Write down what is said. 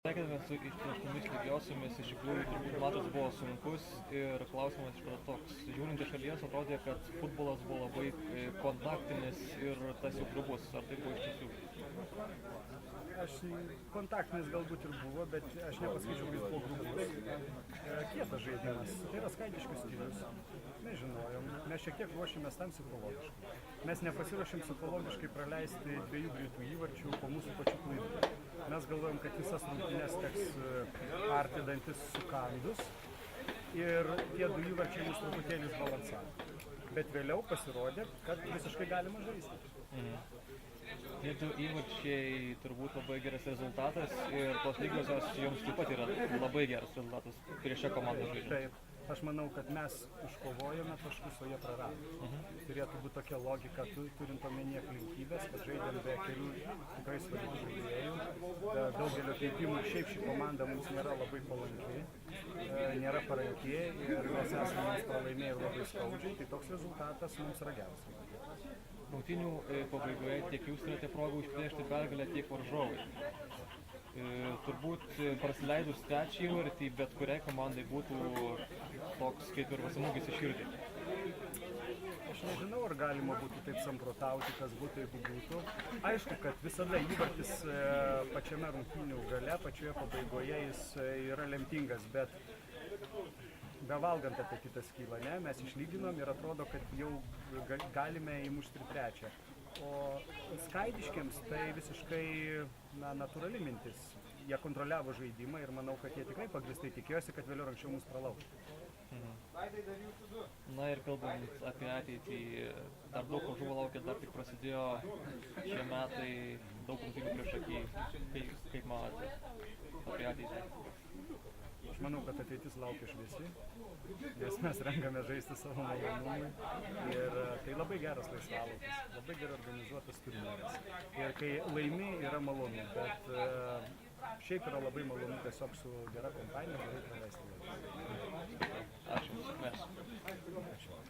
Sveikiname su išplėštomis lygiosiomis, iš tikrųjų turbūt matas buvo sunkus ir klausimas iš karto toks. Žiūrint iš šalies atrodė, kad futbolas buvo labai kontaktinis ir tas jau grubus. Ar tai buvo iš tiesų? Kontaktinis galbūt ir buvo, bet aš nepasakyčiau, kad jis buvo grubus. Kietas žaidimas. Tai yra skaidiškas stilius. Mes žinojom. Mes šiek tiek ruošėmės tam psichologiškai. Mes nepasiruošėm psichologiškai praleisti 2 greitų įvarčių po mūsų pačių klaidų. Mes galvojom, kad visas rungtynes teks arti dantis sukandus ir tie 2 įvarčiai mus truputėlį išbalansavo. Bet vėliau pasirodė, kad visiškai galima žaisti. Tie 2 įvarčiai turbūt labai geras rezultatas ir tos lygiosios jums taip pat yra labai geras rezultatas prieš šią komandą žaidžiant. Taip. Aš manau, kad mes iškovojome taškus, o jie prarado. Turėtų būti tokia logika, turint omenyje aplinkybės, kad žaidėm be kelių tikrai svarbių žaidėjų. Daugelio keitimų šiaip ši komanda mums nėra labai palanki, nėra paranki ir mes esame mums pralaimėję labai skaudžiai, tai toks rezultatas mums yra geras. Rungtynių pabaigoje tiek jūs turite progą išplėšti pergalę, tiek varžovai. Turbūt prasileidus trečią įvartį bet kuriai komandai būtų toks kaip ir smūgis į širdį. Aš nežinau, ar galima būtų taip samprotauti, kas būtų, jeigu būtų. Aišku, kad visada įvartis pačiame rungtynių gale, pačioje pabaigoje jis yra lemtingas, bet bevalgant apetitą skyla, ne? Mes išlyginom ir atrodo, kad jau galime įmušti ir trečią. O skaidiškiams tai visiškai natūrali mintis. Jie kontroliavo žaidimą ir manau, kad jie tikrai pagrįstai tikėjosi, kad vėliau anksčiau mus pralauš. Na ir kalbant apie ateitį, dar daug varžovų laukia, dar tik prasidėjo šie metai, daug rungtynių priešaky. Kaip manote apie ateitį? Aš manau, kad ateitis laukia šviesi, nes mes renkame žaisti savo malonumui ir tai labai geras laisvalaikis, labai gerai organizuotas turnyras. Ir kai laimi yra malonu, bet šiaip yra labai malonu tiesiog su gera kompanija gerai praleisti laiką. Ačiū.